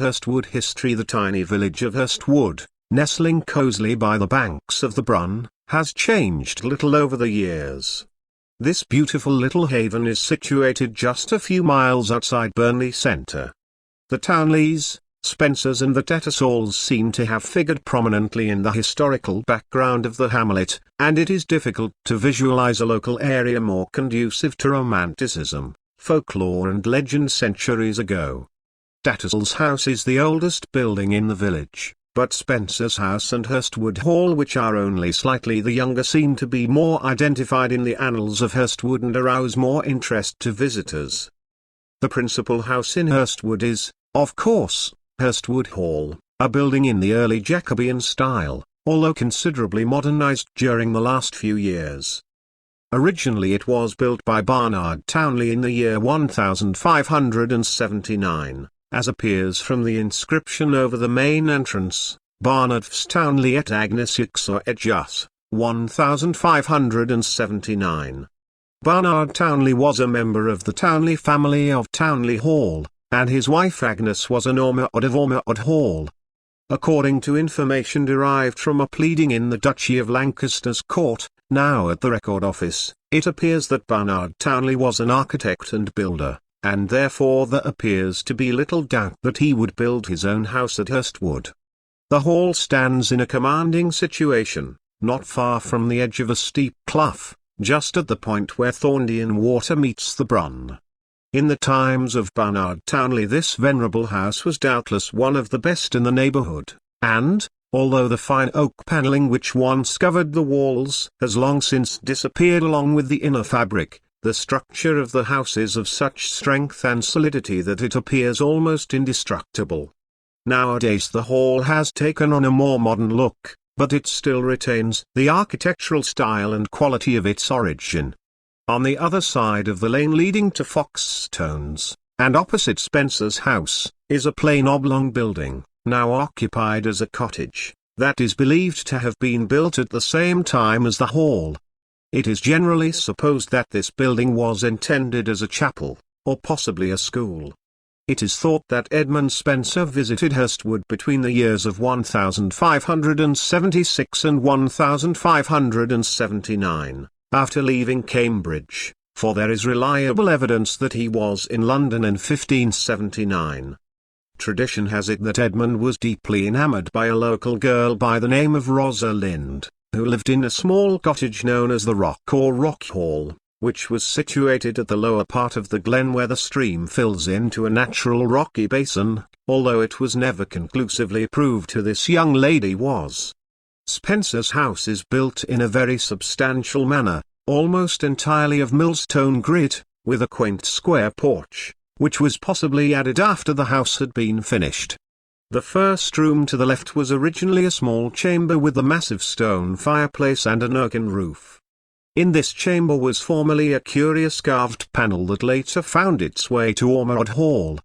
Hurstwood History. The tiny village of Hurstwood, nestling cosily by the banks of the Brun, has changed little over the years. This beautiful little haven is situated just a few miles outside Burnley centre. The Townleys, Spencers and the Tattersalls seem to have figured prominently in the historical background of the hamlet, and it is difficult to visualize a local area more conducive to romanticism, folklore and legend centuries ago. Tattersall's house is the oldest building in the village, but Spencer's house and Hurstwood Hall, which are only slightly the younger, seem to be more identified in the annals of Hurstwood and arouse more interest to visitors. The principal house in Hurstwood is, of course, Hurstwood Hall, a building in the early Jacobean style, although considerably modernized during the last few years. Originally it was built by Barnard Townley in the year 1579. As appears from the inscription over the main entrance, Barnard's Townley et Agnes Ixor et Jus, 1579. Barnard Townley was a member of the Townley family of Townley Hall, and his wife Agnes was an Ormerod of Ormerod Hall. According to information derived from a pleading in the Duchy of Lancaster's court, now at the Record Office, it appears that Barnard Townley was an architect and builder, and therefore there appears to be little doubt that he would build his own house at Hurstwood. The hall stands in a commanding situation, not far from the edge of a steep clough, just at the point where Thorndean Water meets the Brun. In the times of Barnard Townley this venerable house was doubtless one of the best in the neighbourhood, and, although the fine oak panelling which once covered the walls has long since disappeared along with the inner fabric, the structure of the house is of such strength and solidity that it appears almost indestructible. Nowadays the hall has taken on a more modern look, but it still retains the architectural style and quality of its origin. On the other side of the lane leading to Foxstones, and opposite Spencer's house, is a plain oblong building, now occupied as a cottage, that is believed to have been built at the same time as the hall. It is generally supposed that this building was intended as a chapel, or possibly a school. It is thought that Edmund Spencer visited Hurstwood between the years of 1576 and 1579, after leaving Cambridge, for there is reliable evidence that he was in London in 1579. Tradition has it that Edmund was deeply enamoured by a local girl by the name of Rosalind, who lived in a small cottage known as the Rock or Rock Hall, which was situated at the lower part of the glen where the stream fills into a natural rocky basin, although it was never conclusively proved who this young lady was. Spencer's house is built in a very substantial manner, almost entirely of millstone grit, with a quaint square porch, which was possibly added after the house had been finished. The first room to the left was originally a small chamber with a massive stone fireplace and an oaken roof. In this chamber was formerly a curious carved panel that later found its way to Ormerod Hall.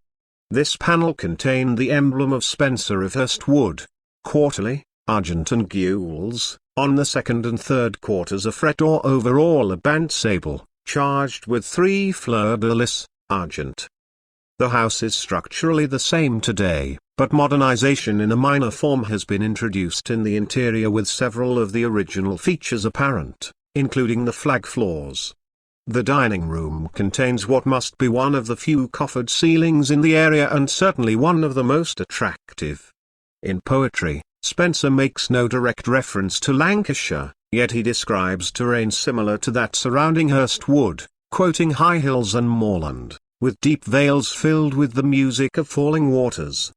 This panel contained the emblem of Spencer of Hurstwood, quarterly, argent and gules, on the second and third quarters a fret or overall a band sable, charged with 3 fleur-de-lis, argent. The house is structurally the same today, but modernization in a minor form has been introduced in the interior with several of the original features apparent, including the flag floors. The dining room contains what must be one of the few coffered ceilings in the area and certainly one of the most attractive. In poetry, Spencer makes no direct reference to Lancashire, yet he describes terrain similar to that surrounding Hurstwood, quoting high hills and moorland, with deep vales filled with the music of falling waters.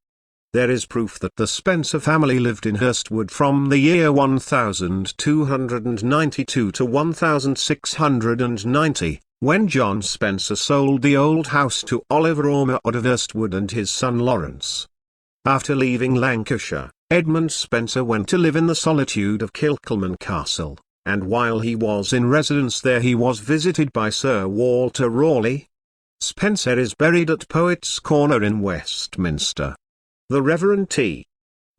There is proof that the Spencer family lived in Hurstwood from the year 1292 to 1690, when John Spencer sold the old house to Oliver Ormerod of Hurstwood and his son Lawrence. After leaving Lancashire, Edmund Spencer went to live in the solitude of Kilcolman Castle, and while he was in residence there he was visited by Sir Walter Raleigh. Spencer is buried at Poets' Corner in Westminster. The Reverend T.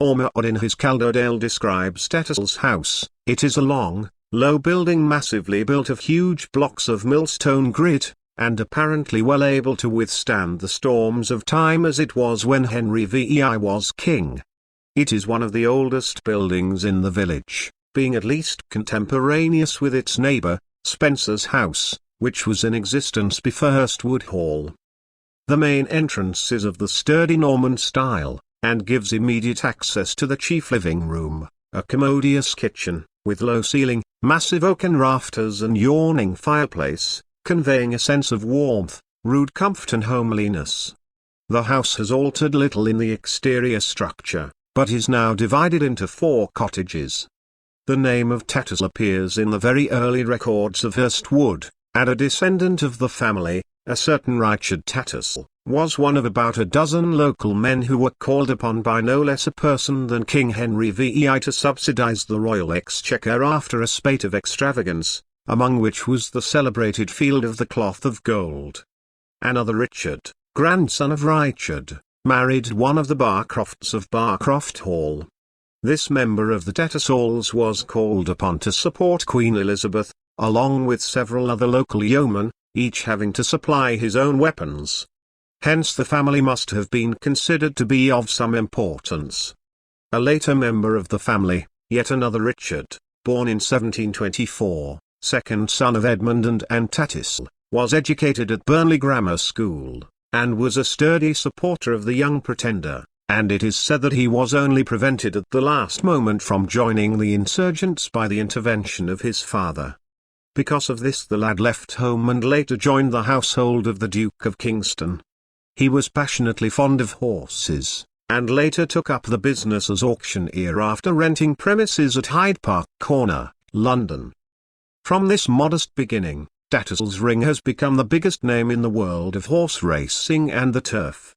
Ormerod in his Calderdale describes Tattersall's house. It is a long, low building massively built of huge blocks of millstone grit, and apparently well able to withstand the storms of time as it was when Henry VI was king. It is one of the oldest buildings in the village, being at least contemporaneous with its neighbour, Spencer's house, which was in existence before Hurstwood Hall. The main entrance is of the sturdy Norman style, and gives immediate access to the chief living room, a commodious kitchen, with low ceiling, massive oaken rafters and yawning fireplace, conveying a sense of warmth, rude comfort and homeliness. The house has altered little in the exterior structure, but is now divided into 4 cottages. The name of Tattersall appears in the very early records of Hurstwood, and a descendant of the family, a certain Richard Tattersall, was one of about a dozen local men who were called upon by no less a person than King Henry VI to subsidize the royal exchequer after a spate of extravagance, among which was the celebrated Field of the Cloth of Gold. Another Richard, grandson of Richard, married one of the Barcrofts of Barcroft Hall. This member of the Tattersall's was called upon to support Queen Elizabeth, along with several other local yeomen, each having to supply his own weapons. Hence the family must have been considered to be of some importance. A later member of the family, yet another Richard, born in 1724, second son of Edmund and Anne Tattersall, was educated at Burnley Grammar School, and was a sturdy supporter of the young pretender, and it is said that he was only prevented at the last moment from joining the insurgents by the intervention of his father. Because of this the lad left home and later joined the household of the Duke of Kingston. He was passionately fond of horses, and later took up the business as auctioneer after renting premises at Hyde Park Corner, London. From this modest beginning, Tattersall's Ring has become the biggest name in the world of horse racing and the turf.